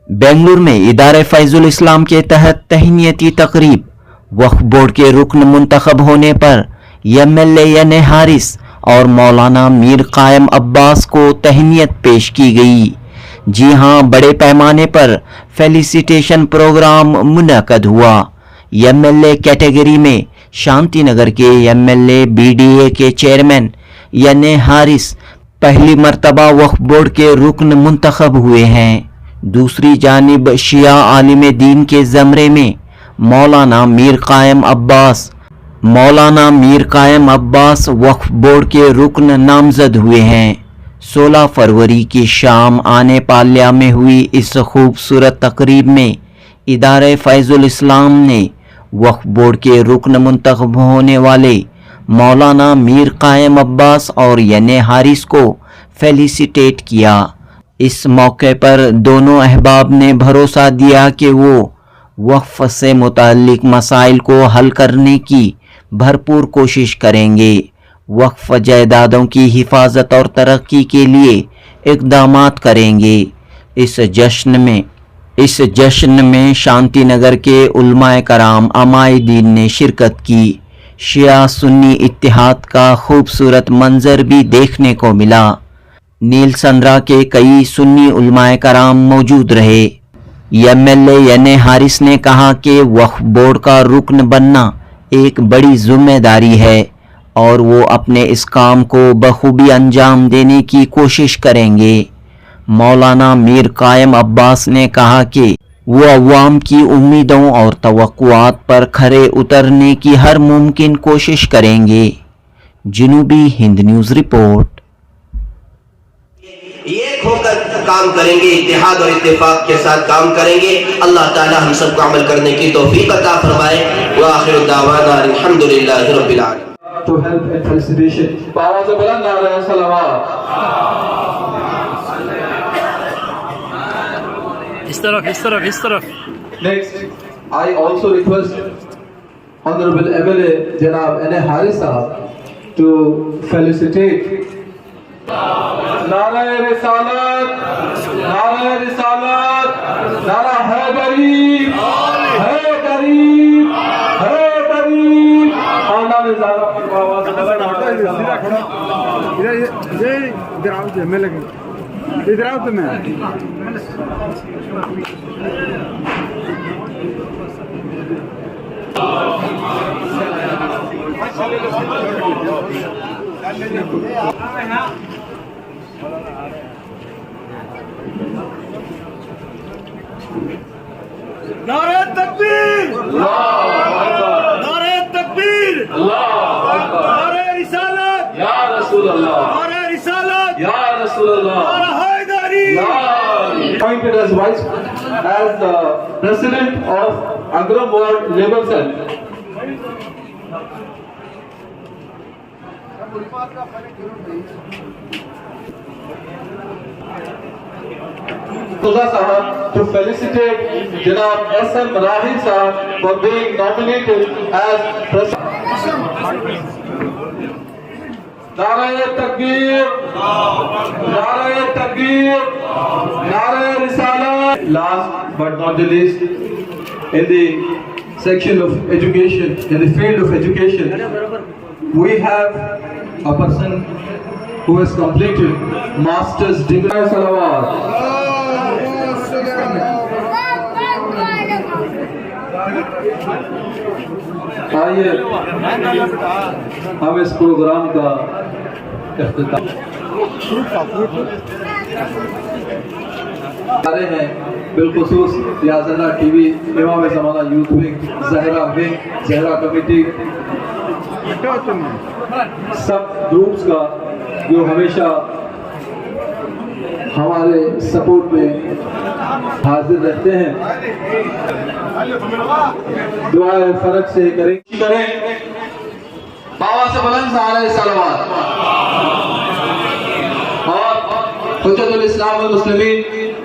बेंगलुरु में इदारे फैजुल इस्लाम के तहत तहनीती तकरीब। वक्फ बोर्ड के रुकन मुंतखब होने पर एमएलए याने हारिस और मौलाना मीर कायम अब्बास को तहनीत पेश की गई। जी हां, बड़े पैमाने पर फेलिसिटेशन प्रोग्राम मुनक्कद हुआ। एमएलए कैटेगरी में शांति नगर के एमएलए बीडीए के चेयरमैन याने हारिस पहली मर्तबा वक्फ बोर्ड के रुकन मुंतखब हुए हैं। दूसरी जानिब शिया आलिम दीन के ज़मरे में मौलाना मीर कायम अब्बास वक्फ बोर्ड के रुकन नामजद हुए हैं। 16 फरवरी की शाम आने पाल्या में हुई इस खूबसूरत तकरीब में इदारे फैजुल इस्लाम ने वक्फ बोर्ड के रुकन मुंतखब होने वाले मौलाना मीर कायम अब्बास और याने हारिस को फेलिसिटेट किया। इस मौके पर दोनों अहबाब ने भरोसा दिया कि वो वक्फ से मुताल्लिक मसाइल को हल करने की भरपूर कोशिश करेंगे। वक्फ जायदादों की हिफाजत और तरक्की के लिए इक़दामात करेंगे। इस जश्न में शांति नगर के उलमाए कराम अमायदीन ने शिरकत की। शिया सुन्नी इत्तिहाद का खूबसूरत मंजर भी देखने को मिला। नील संद्रा के कई सुन्नी उलमाए कराम मौजूद रहे। एमएलए याने हारिस ने कहा कि वक्फ बोर्ड का रुकन बनना एक बड़ी जिम्मेदारी है और वो अपने इस काम को बखूबी अंजाम देने की कोशिश करेंगे। मौलाना मीर कायम अब्बास ने कहा कि वो अवाम की उम्मीदों और तवक्कुआत पर खरे उतरने की हर मुमकिन कोशिश करेंगे। जनूबी हिंद न्यूज़ रिपोर्ट। एक होकर काम करेंगे, इत्तेहाद और इत्तेफाक के साथ काम करेंगे। अल्लाह ताला हम सबको अमल करने की तौफीक अता फरमाए। व आखिरु दावाना अल्हम्दुलिल्लाहि रब्बिल आलमीन। To help and felicitation. आवाज़ बुलंद नारे सलावत। इस तरफ। Next, I also request Honorable MLA Janab N. Haris Sahab to felicitate. नारा रिसालत, नारा है गरीब, है गरीब। खाना रिसालत पर आवाज़ इधर आओ तो मैं लगे इधर आओ तो मैं नारे तकबीर, नारे तकबीर, नारे रिसालत या रसूल अल्लाह, नारे रिसालत या रसूल अल्लाह। नारा Hydari. Appointed as the president of Agram Ward Labour Cell. Sahab to felicitate Janab S.M. Rahil Sahab for being nominated as president. नारे तकबीर, नारे रिसालत। Last but not the least, in the section of education, in the field of education, we have a person who has completed master's degree. Salawat. आइए हम इस programme का इख्तिताम हैं। बिलखुसूस याज़ना TV, इमाम ज़माना यूथ विंग, ज़हरा कमेटी, सब ग्रुप्स का जो हमेशा हमारे सपोर्ट में हाजिर रहते हैं। दुआए फर्क से करें बाबा से बुलंद नारे सलावत। और हुज्जतुल इस्लाम वल मुस्लिमीन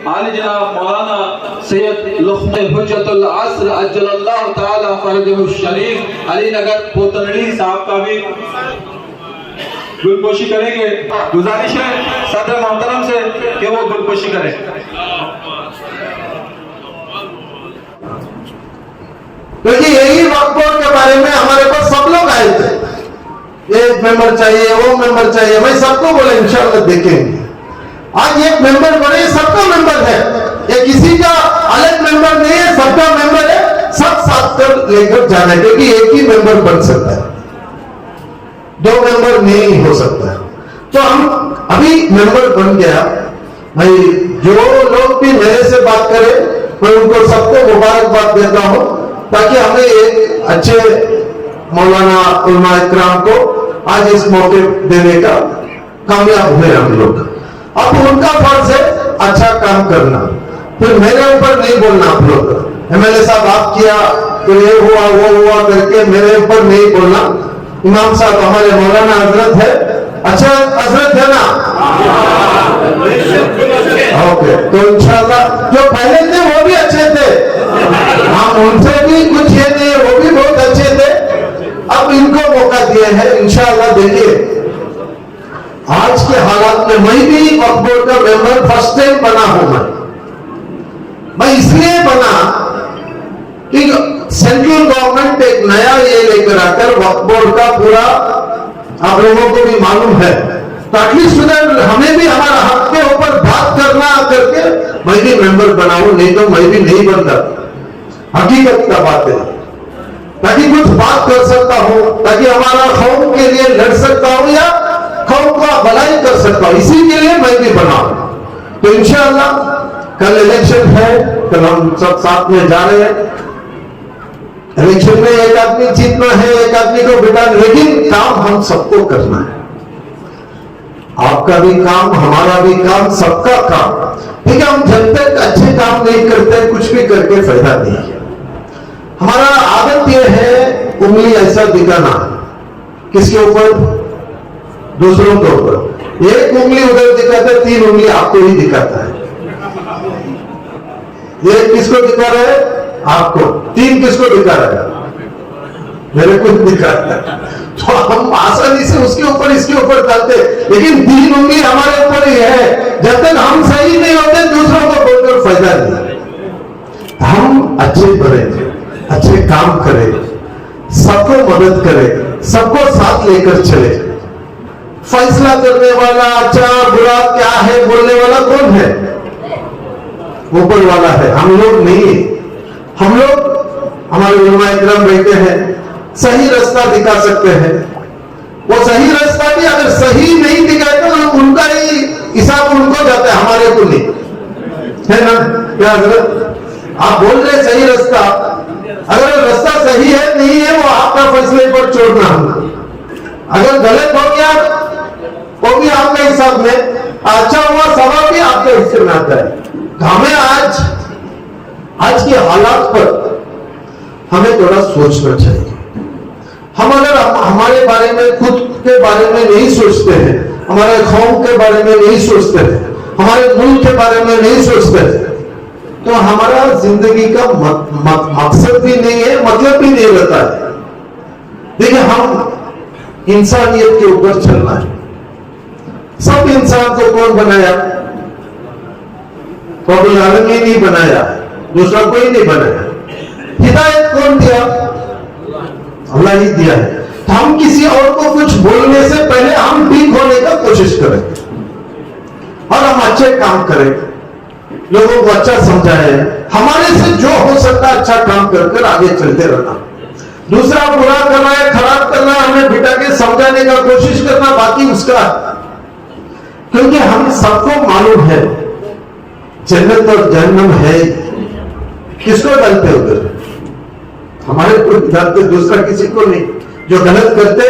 आली जनाब मौलाना सैयद लुख्मे हुज्जतुल अस्र अज्जलल्लाहु ताला फरजहु शरीफ अली नगर पोतनड़ी साहब का भी गुलपोशी करेंगे। गुजारिश है सदर मोहतरम से कि वो गुलपोशी करें। क्योंकि यही वक्फ बोर्ड के बारे में हमारे पास सब लोग आए थे, एक मेंबर चाहिए, वो मेंबर चाहिए, मैं सबको बोला इंशाल्लाह देखेंगे। आज एक मेंबर बने, सबका मेंबर है, ये किसी का अलग मेंबर नहीं है, सबका मेंबर है, सब साथ कर लेकर जाना है, क्योंकि एक ही मेंबर बन सकता है, दो मेंबर नहीं हो सकता है। तो हम अभी मेंबर बन गया भाई। जो लोग भी मेरे से बात करें मैं उनको सबको मुबारकबाद देता हूं, ताकि हमें एक अच्छे मौलाना उलमा इकराम को आज इस मौके देने का कामयाब हुए हम लोग। अब उनका फर्ज है अच्छा काम करना, फिर मेरे ऊपर नहीं बोलना। आप लोग एमएलए साहब आप किया तो ये हुआ वो हुआ करके मेरे ऊपर नहीं बोलना। इमाम साहब हमारे मौलाना हजरत है, अच्छा हजरत है ना, ओके। तो इंशाल्लाह जो पहले थे वो भी अच्छे थे, हम उनसे भी कुछ ये नहीं, वो भी बहुत अच्छे थे, अब इनको मौका दिए हैं। इंशाल्लाह देखिए आज के हालात में मैं भी वक्फ बोर्ड का मेंबर फर्स्ट टाइम बना हूं। मैं इसलिए बना कि सेंट्रल गवर्नमेंट एक नया ये लेकर आकर वक्फ बोर्ड का पूरा, आप लोगों को भी मालूम है, ताकि हमें भी हमारा हक के ऊपर बात करना करके मैं भी मेंबर बनाऊं, नहीं तो मैं भी नहीं बनता। हकीकत का बात है, ताकि कुछ बात कर सकता हूं, ताकि हमारा कौम के लिए लड़ सकता हूं या कौम का भलाई कर सकता हूं, इसी के लिए मैं भी बना। तो इंशाअल्लाह कल इलेक्शन है, कल हम सब साथ में जा रहे हैं। इलेक्शन में एक आदमी जीतना है, एक आदमी को बिठाना, लेकिन काम हम सबको करना है। आपका भी काम, हमारा भी काम, सबका काम। ठीक है, हम जब तक अच्छे काम नहीं करते कुछ भी करके फायदा नहीं है। हमारा आदत यह है उंगली ऐसा दिखाना, किसके ऊपर? दूसरों के ऊपर। एक उंगली उधर दिखाता है, तीन उंगली आपको ही दिखाता है। ये किसको दिखा रहा है? आपको। तीन किसको दिखा रहा है? मेरे को दिखा रहा है। तो हम आसानी से उसके ऊपर इसके ऊपर डालते, लेकिन तीन उंगली हमारे ऊपर ही है। जब तक हम सही नहीं होते दूसरों को बोलकर फायदा नहीं। हम अच्छे बने, अच्छे काम करें, सबको मदद करें, सबको साथ लेकर चले। फैसला करने वाला अच्छा बुरा क्या है बोलने वाला कौन है? ऊपर वाला है, हम लोग नहीं। हम लोग, हमारे उलमा इकराम बैठे हैं, सही रास्ता दिखा सकते हैं। वो सही रास्ता भी अगर सही नहीं दिखाए तो उनका ही हिसाब उनको जाता है, हमारे को नहीं, है ना? क्या हजरत आप बोल रहे सही रास्ता, अगर रास्ता सही है नहीं है वो आपका फैसले पर छोड़ना। अगर गलत हो गया वो भी आपके हिसाब में, अच्छा हुआ सवाल भी आपके हिस्से में आता है। तो हमें आज के हालात पर हमें थोड़ा सोचना चाहिए। हम अगर हमारे बारे में, खुद के बारे में नहीं सोचते हैं, हमारे कौम के बारे में नहीं सोचते हैं, हमारे मुल्क के बारे में नहीं सोचते हैं, तो हमारा जिंदगी का मकसद भी नहीं है, मतलब भी नहीं रहता है। देखिए हम इंसानियत के ऊपर चलना है। सब इंसान को कौन बनाया? रब्बुल आलमीन ही बनाया, दूसरा कोई नहीं बनाया। हिदायत कौन दिया? अल्लाह ही दिया है। तो हम किसी और को कुछ बोलने से पहले हम ठीक होने का कोशिश करें और हम अच्छे काम करें, लोगों को अच्छा समझाए, हमारे से जो हो सकता है अच्छा काम कर आगे चलते रहना। दूसरा बुरा करना है, खराब करना है, हमें बिठा के समझाने का कोशिश करना, बाकी उसका। क्योंकि हम सबको मालूम है जन्नत और जहन्नम है, किसको डालते उधर? हमारे को डालते, दूसरा किसी को नहीं। जो गलत करते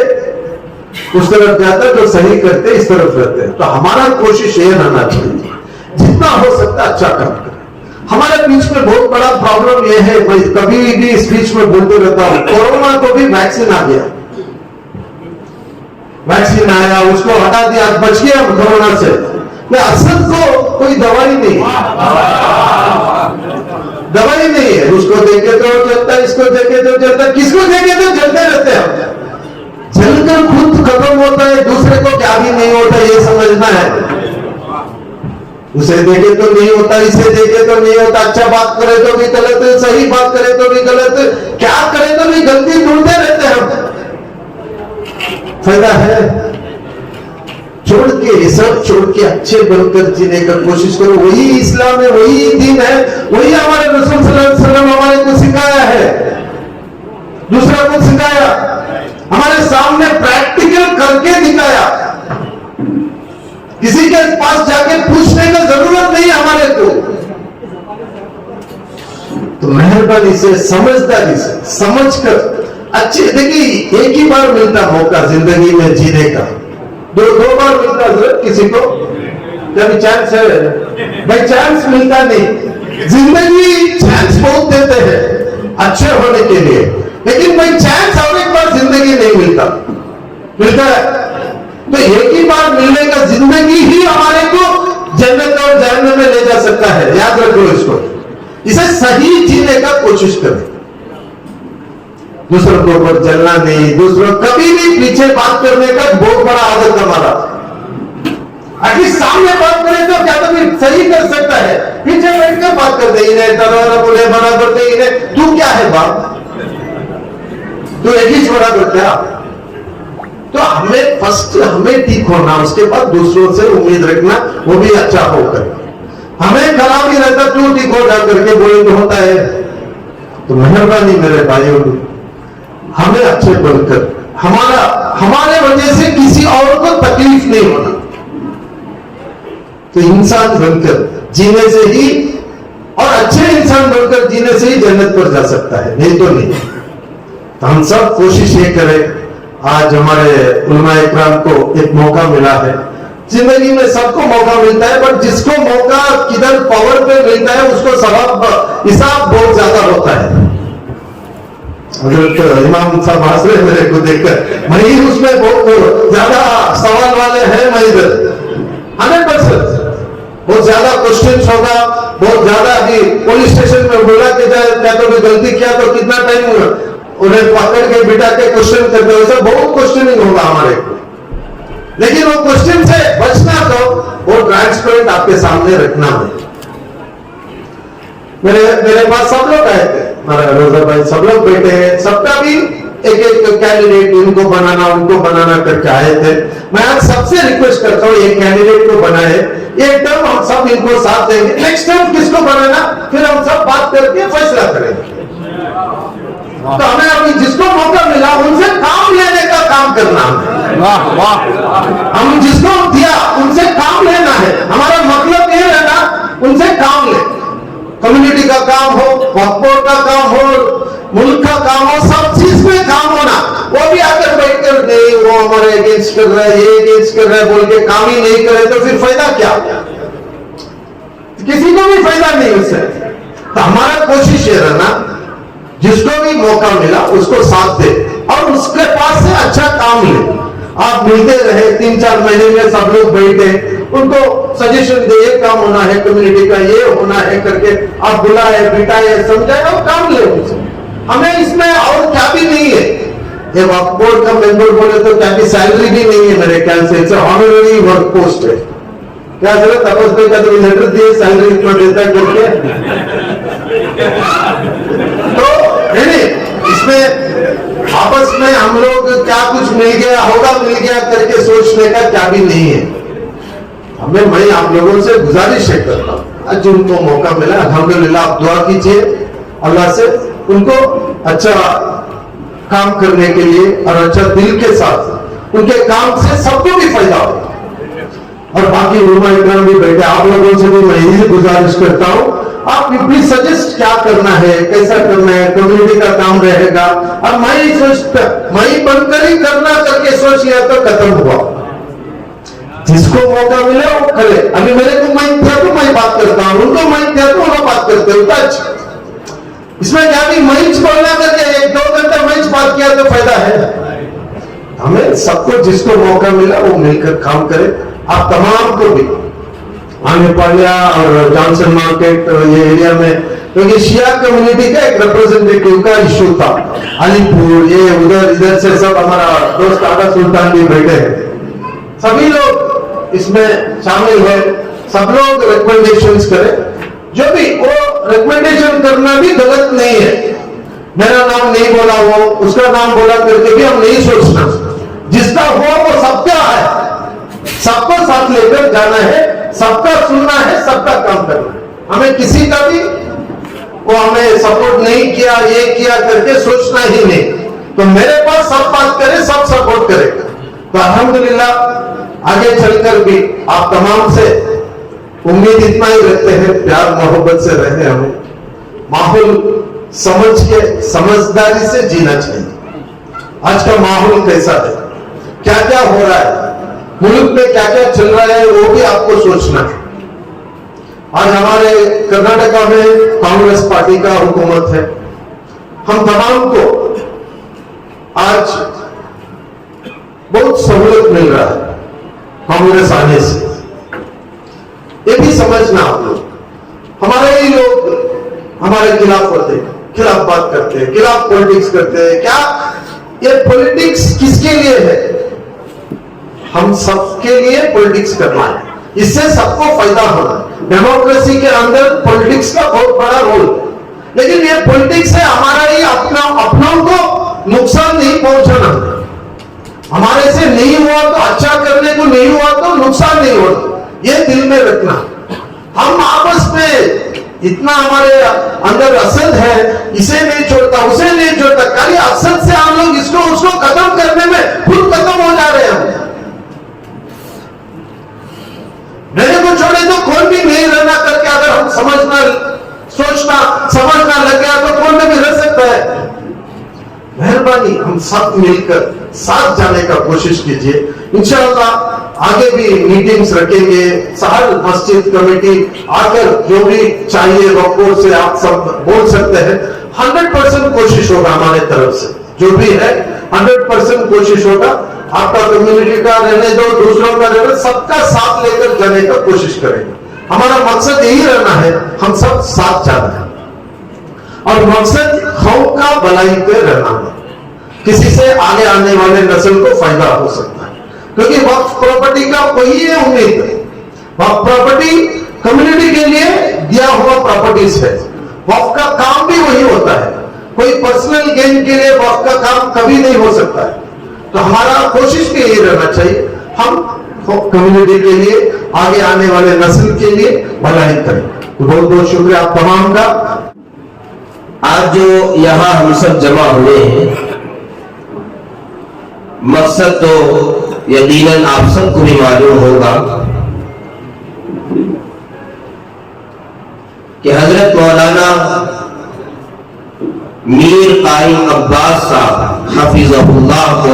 उस तरफ जाता, जो सही करते इस तरफ रहते। तो हमारा कोशिश ये रहना चाहिए जितना हो सकता अच्छा काम करें। हमारे बीच में बहुत बड़ा प्रॉब्लम ये है, मैं कभी भी इस बीच में बोलते रहता हूं, कोरोना को भी वैक्सीन आ गया, वैक्सीन आया, उसको हटा दिया, आज बच गया हम कोरोना से। असद को कोई दवाई नहीं, दवाई नहीं है। उसको देखे तो चलता, इसको देखे तो चलता, किसको देखे तो चलते रहते हैं। जलकर खुद खत्म होता है, दूसरे को क्या भी नहीं होता, ये समझना है। उसे देखे तो नहीं होता, इसे देखे तो नहीं होता, अच्छा बात करे तो भी गलत, सही बात करे तो भी गलत, क्या करे तो भी गलती ढूंढते रहते हैं हम। फायदा है? छोड़ के ये सब छोड़ के अच्छे बनकर जीने का कोशिश करो। वही इस्लाम है, वही दीन है, वही हमारे रसूल सल्लल्लाहु अलैहि वसल्लम हमारे को सिखाया है, दूसरा को सिखाया, हमारे सामने प्रैक्टिकल करके दिखाया। किसी के पास जाके पूछने का जरूरत नहीं हमारे को। तो मेहरबानी से, समझदारी से, समझकर अच्छे, देखिए एक ही बार मिलता मौका जिंदगी में जीने का, दो बार मिलता जरूरत किसी को, कभी चांस है, भाई चांस मिलता नहीं। जिंदगी चांस बहुत देते हैं अच्छे होने के लिए, लेकिन भाई चांस और एक बार जिंदगी नहीं मिलता है। तो एक ही बार मिलने का जिंदगी ही हमारे को जन्नत और जहन्नम में ले जा सकता है, याद रखो इसको। इसे सही जीने का कोशिश करें, दूसरों के ऊपर जलना नहीं, दूसरों कभी भी पीछे बात करने का बहुत बड़ा आदत हमारा। एटलीस्ट सामने बात करें तो क्या तो सही कर सकता है, पीछे बैठ कर बात कर दे, इन्हें तरह बोले बना कर दे, इन्हें तू क्या है बाप, तू एक ही छोड़ा कर क्या। तो हमें फर्स्ट हमें ठीक होना, उसके बाद दूसरों से उम्मीद रखना, वो भी अच्छा होकर। हमें खराब ही रहता, तू ठीक हो जा करके बोले तो होता है। तो मेहरबानी मेरे भाइयों, हमें अच्छे बनकर, हमारे वजह से किसी और को तकलीफ नहीं होना। तो इंसान बनकर जीने से ही, और अच्छे इंसान बनकर जीने से ही जन्नत पर जा सकता है, नहीं तो नहीं। तो हम सब कोशिश ये करें। आज हमारे उलमा इकराम को एक मौका मिला है, जिंदगी में सबको मौका मिलता है, पर जिसको मौका किधर पावर पे मिलता है उसको सवाब हिसाब बहुत ज्यादा होता है। इमाम साहब हंस रहे मेरे को देखकर, मैं ही उसमें बहुत ज्यादा सवाल वाले हैं, मैं इधर 100% बहुत ज्यादा क्वेश्चन होगा, बहुत ज्यादा। अभी पुलिस स्टेशन में बोला कि क्या तो गलती किया तो कितना टाइम उन्हें पकड़ के बिठा के क्वेश्चन करते हो, बहुत क्वेश्चनिंग होगा हमारे को। लेकिन वो क्वेश्चन से बचना तो वो ट्रांसपेरेंट आपके सामने रखना है। मेरे पास सब लोग आए थे, हमारा रोजा भाई सब लोग बैठे हैं, सबका भी एक एक कैंडिडेट इनको बनाना उनको बनाना करके आए थे। मैं आज सबसे रिक्वेस्ट करता हूँ एक कैंडिडेट को बनाए, एक टर्म हम सब इनको साथ देंगे, नेक्स्ट टाइम किसको बनाना फिर हम सब बात करके फैसला करेंगे। तो हमें अभी जिसको मौका मिला उनसे काम लेने का काम करना है। वाह वाह, हम जिसको दिया उनसे काम लेना है। हमारा मतलब ये रहना उनसे काम ले, कम्युनिटी का काम हो, वक्फ बोर्ड का काम हो, मुल्क का काम हो, सब चीज में काम होना। वो भी आकर बैठकर नहीं वो हमारे अगेंस्ट कर रहा है, ये अगेंस्ट कर रहा है बोल के काम ही नहीं करे तो फिर फायदा क्या, किसी को भी फायदा नहीं उससे। तो हमारा कोशिश ये रहना जिसको भी मौका मिला उसको साथ दे और उसके पास से अच्छा काम ले। आप मिलते रहे 3-4 महीने में सब लोग बैठे, उनको सजेशन दे, ये काम होना है कम्युनिटी का, ये होना है करके आप बुलाए बिठाए समझाए और काम ले उनसे। हमें इसमें और क्या भी नहीं है। ये वक्फ बोर्ड का मेंबर बोले तो क्या भी सैलरी भी नहीं है मेरे ख्याल से, इट्स ऑनररी वर्क पोस्ट है। क्या जरूरत तपस भाई का तो लेटर दिए सैलरी इतना देता करके, तो नहीं इसमें आपस में हम लोग क्या कुछ मिल गया होगा मिल गया करके सोचने का क्या भी नहीं है। हमें मैं आप लोगों से गुजारिश करता हूँ, आज उनको मौका मिला अल्हम्दुलिल्लाह, आप दुआ कीजिए अल्लाह से उनको अच्छा काम करने के लिए और अच्छा दिल के साथ उनके काम से सबको भी फायदा हो। और बाकी उलमा इकराम भी बैठे, आप लोगों से भी मैं यही गुजारिश करता हूँ, आप प्लीज सजेस्ट क्या करना है, कैसा करना है, कम्युनिटी का काम रहेगा। और मैं बनकर ही करना करके सोच लिया तो खत्म हुआ। जिसको मौका मिले वो करे। अभी मेरे को माइक था तो मैं बात करता हूँ, उनको माइक था तो वो बात करते हो, अच्छा इसमें क्या भी मंच बोलना करके 1-2 घंटे मंच बात किया तो फायदा है। हमें सबको जिसको मौका मिला वो मिलकर काम करे। आप तमाम को भी आनेपालिया और जॉनसन मार्केट ये एरिया में, क्योंकि शिया कम्युनिटी का एक रिप्रेजेंटेटिव का इशू था, अलीपुर ये उधर इधर से सब हमारा दोस्त आगा सुल्तान भी बैठे हैं, सभी लोग इसमें शामिल है। सब लोग रिकमेंडेशंस करें, जो भी वो रिकमेंडेशन करना भी गलत नहीं है। मेरा नाम नहीं बोला, वो उसका नाम बोला करके भी हम नहीं सोचना। जिसका हो वो सबका है, सबको साथ लेकर जाना है, सबका सुनना है, सबका काम करना है। हमें किसी का भी वो हमें सपोर्ट नहीं किया, ये किया करके सोचना ही नहीं। तो मेरे पास सब बात करे, सब सपोर्ट करेगा। तो अल्हम्दुलिल्लाह आगे चलकर भी आप तमाम से उम्मीद इतना ही रखते हैं, प्यार मोहब्बत से रहे, हमें माहौल समझ के समझदारी से जीना चाहिए। आज का माहौल कैसा है, क्या क्या हो रहा है, मुल्क में क्या क्या चल रहा है, वो भी आपको सोचना है। आज हमारे कर्नाटका में कांग्रेस पार्टी का हुकूमत है। हम तमाम को आज बहुत सहूलत मिल रहा है कांग्रेस आने से। ये भी समझना आप लोग। हमारे ही लोग हमारे खिलाफ होते हैं, खिलाफ बात करते हैं, खिलाफ पॉलिटिक्स करते हैं। क्या ये पॉलिटिक्स किसके लिए है? हम सबके लिए पॉलिटिक्स करना है, इससे सबको फायदा होना है। डेमोक्रेसी के अंदर पॉलिटिक्स का बहुत बड़ा रोल है, लेकिन ये पॉलिटिक्स से हमारा ही अपनों को नुकसान नहीं पहुंचाना। हमारे से नहीं हुआ तो अच्छा करने को नहीं हुआ तो नुकसान नहीं होता, ये दिल में रखना। हम आपस में इतना हमारे अंदर असद है, इसे नहीं छोड़ता, उसे नहीं छोड़ता, खाली असद से हम लोग इसको उसको खत्म करने में खुद खत्म हो जा रहे हैं। मेरे को छोड़े तो कौन भी नहीं रहना करके अगर हम समझना लग गया तो कौन भी रह सकता है। मेहरबानी हम सब मिलकर साथ जाने का कोशिश कीजिए। इंशाअल्लाह आगे भी मीटिंग्स रखेंगे, सहल मस्जिद कमेटी आकर जो भी चाहिए वक़्त से आप सब बोल सकते हैं। 100% कोशिश होगा हमारे तरफ से, जो भी है 100% कोशिश होगा। आपका कम्युनिटी का रहने दो, दूसरों का रहने, सबका साथ लेकर जाने का कोशिश करेंगे। हमारा मकसद यही रहना है, हम सब साथ जाना है, और मकसद खौफ का भलाई पे रहना है। किसी से आगे आने वाले नस्ल को फायदा हो सकता है, क्योंकि वक्फ प्रॉपर्टी का वही है उम्मीद। वक्फ प्रॉपर्टी कम्युनिटी के लिए दिया हुआ प्रॉपर्टीज है। वक्फ का काम भी वही होता है, कोई पर्सनल गेन के लिए वक्फ का काम कभी नहीं हो सकता है। तो हमारा कोशिश भी यही रहना चाहिए, हम कम्युनिटी के लिए, आगे आने वाले नस्ल के लिए भलाई करें। तो बहुत बहुत शुक्रिया आप तमाम का। आज जो यहाँ हम सब जमा हुए हैं, मकसद तो यकीनन आप सबको भी मालूम होगा कि हजरत मौलाना मीर कायम अब्बास साहब हफिज़हुल्लाह को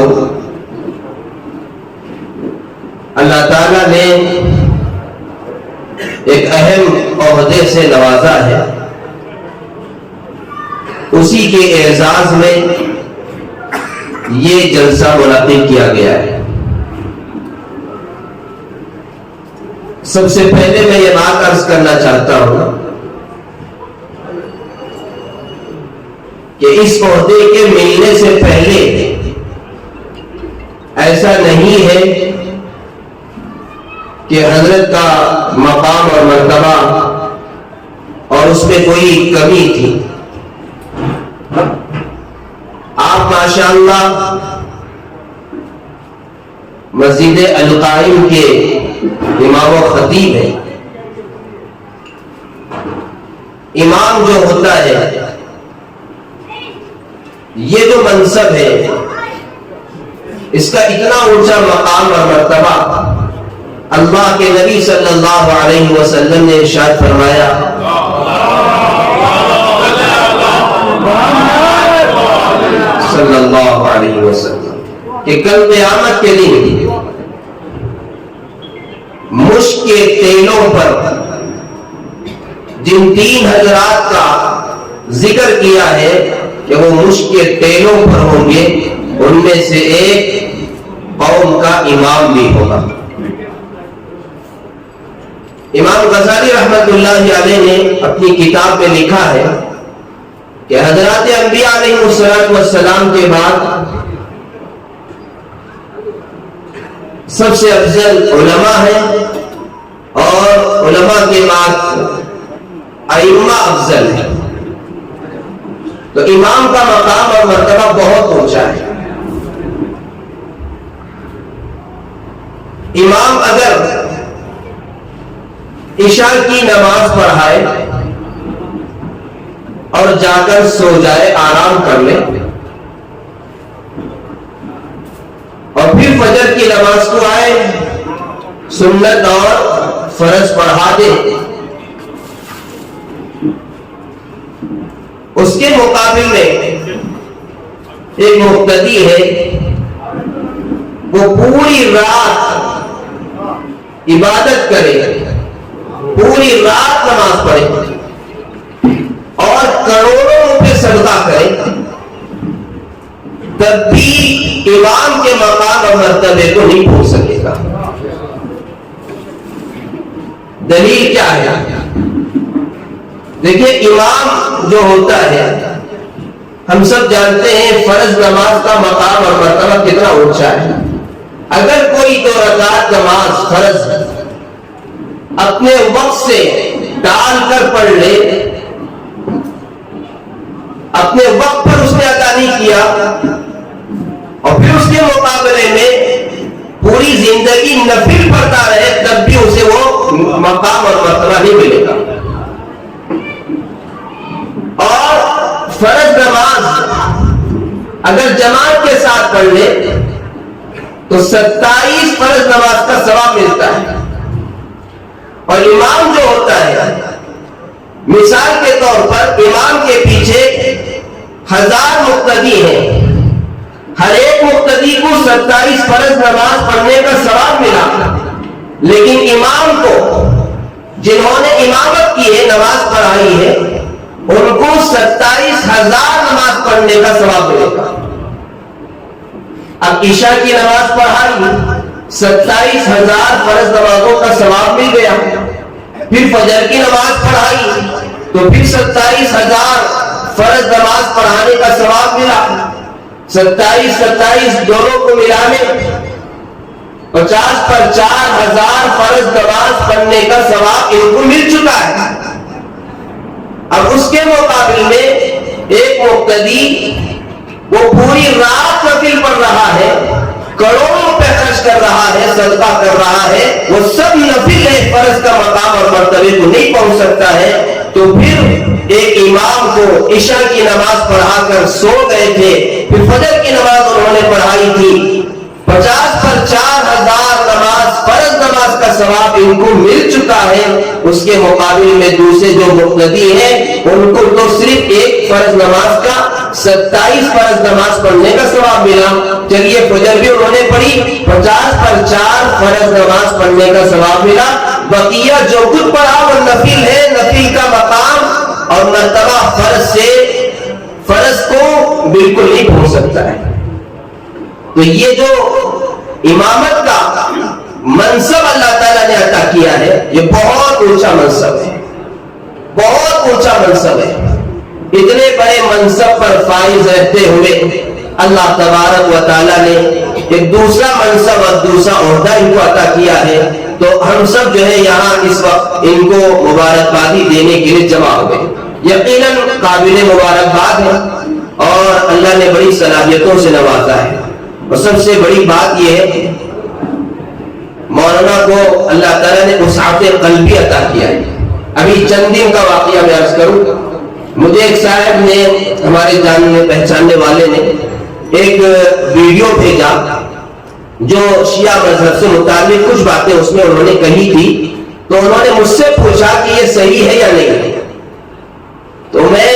अल्लाह ताला ने एक अहम ओहदे से नवाजा है। उसी के एजाज में ये जलसा मुनक़िद किया गया है। सबसे पहले मैं ये बात अर्ज करना चाहता हूं कि इस ओहदे के मिलने से पहले ऐसा नहीं है कि हजरत का मकाम और मर्तबा और उसमें कोई कमी थी। आप माशाअल्लाह मस्जिद अल-काइम के इमाम व खतीब है। इमाम जो होता है, ये जो मनसब है, इसका इतना ऊंचा मकाम और मर्तबा अल्लाह के नबी सल्लल्लाहु अलैहि वसल्लम ने इरशाद फरमाया, सल्लल्लाहु अलैहि वसल्लम, कि कल क़यामत के दिन मुश्क के तेलों पर जिन 3 हजरात का जिक्र किया है कि वो मुश्क के तेलों पर होंगे, उनमें से एक कौम का इमाम भी होगा। इमाम गज़ाली रहमतुल्लाहि अलैह ने अपनी किताब में लिखा है कि हज़रात अंबिया अलैहिस्सलातु वस्सलाम के बाद सबसे अफजल उलमा है, और علماء کے بعد ائمہ افضل ہے، تو امام کا مقام اور مرتبہ بہت اونچا ہے۔ امام اگر عشاء کی نماز پڑھائے اور جا کر سو جائے، آرام کر لے، اور پھر فجر کی نماز کو آئے، سنت اور فرض پڑھا دے، اس کے مقابل میں ایک مقتدی ہے، وہ پوری رات عبادت کرے، پوری رات نماز پڑھے اور کروڑوں روپے صدقہ کرے، تب بھی امام کے مقام اور مرتبے کو نہیں پہنچ سکے گا۔ دلیل کیا ہے؟ دیکھیے، امام جو ہوتا ہے، ہم سب جانتے ہیں فرض نماز کا مقام اور مرتبہ کتنا اونچا ہے۔ اگر کوئی 2 رکعت نماز فرض اپنے وقت سے ڈال کر پڑھ لے، اپنے وقت پر اس نے ادا نہیں کیا، اور پھر اس کے مقابلے میں پوری زندگی نفل پڑھتا رہے، تب بھی اسے وہ مقام اور مرتبہ نہیں ملے گا۔ اور فرض نماز اگر جماعت کے ساتھ پڑھ لے تو 27 فرض نماز کا ثواب ملتا ہے، اور امام جو ہوتا ہے، مثال کے طور پر امام کے پیچھے 1000 مقتدی ہیں، ہر ایک مقتدی کو 27 فرض نماز پڑھنے کا ثواب ملا، لیکن امام کو جنہوں نے امامت کی ہے، نماز پڑھائی ہے، ان کو 27,000 نماز پڑھنے کا ثواب ملے گا۔ اب عشاء کی نماز پڑھائی، 27,000 فرض نمازوں کا ثواب مل گیا، پھر فجر کی نماز پڑھائی تو پھر 27,000 فرض نماز پڑھانے کا ثواب ملا، 27 دونوں کو ملانے 50 پر 4,000 فرض نماز پڑھنے کا ثواب ان کو مل چکا ہے۔ اب اس کے مقابل میں ایک مقتدی وہ پوری رات نفل پڑھ رہا ہے، کروڑوں روپے خرچ کر رہا ہے، صدقہ کر رہا ہے، وہ سب نفل ہے، فرض کا مقام اور مرتبے کو نہیں پہنچ سکتا ہے، تو پھر ایک امام کو عشاء کی نماز پڑھا کر سو گئے تھے، پھر فجر کی نماز انہوں نے پڑھائی تھی، 50 پر 4,000 نماز فرض نماز کا ثواب ان کو مل چکا ہے، اس کے مقابل میں دوسرے جو مقتدی ہیں ان کو تو صرف ایک فرض نماز کا 27 فرض نماز پڑھنے کا ثواب ملا۔ چلیے فجر بھی انہوں نے پڑھی، 50 پر 4 فرض نماز پڑھنے کا ثواب ملا، بقیہ جو کچھ پڑھا وہ نفل ہے، نفل کا مقام اور مرتبہ فرض کو بالکل نہیں پہنچ سکتا ہے۔ تو یہ جو امامت کا منصب اللہ تعالیٰ نے عطا کیا ہے، یہ بہت اونچا منصب ہے، بہت اونچا منصب ہے۔ اتنے بڑے منصب پر فائز رہتے ہوئے اللہ تبارک و تعالیٰ نے ایک دوسرا منصب اور دوسرا عہدہ ان کو عطا کیا ہے، تو ہم سب جو ہے یہاں اس وقت ان کو مبارکبادی دینے کے لیے جمع ہو گئے۔ یقیناً قابل مبارکباد ہے اور اللہ نے بڑی صلاحیتوں سے نوازا ہے، اور سب سے بڑی بات یہ ہے مولانا کو اللہ تعالیٰ نے وسعت قلبی عطا کیا ہے۔ ابھی چند دن کا واقعہ میں عرض کروں، مجھے ایک صاحب نے، ہمارے جاننے پہچاننے والے نے ایک ویڈیو بھیجا جو شیعہ مذہب سے متعلق کچھ باتیں اس میں انہوں نے کہی تھی، تو انہوں نے مجھ سے پوچھا کہ یہ صحیح ہے یا نہیں، تو میں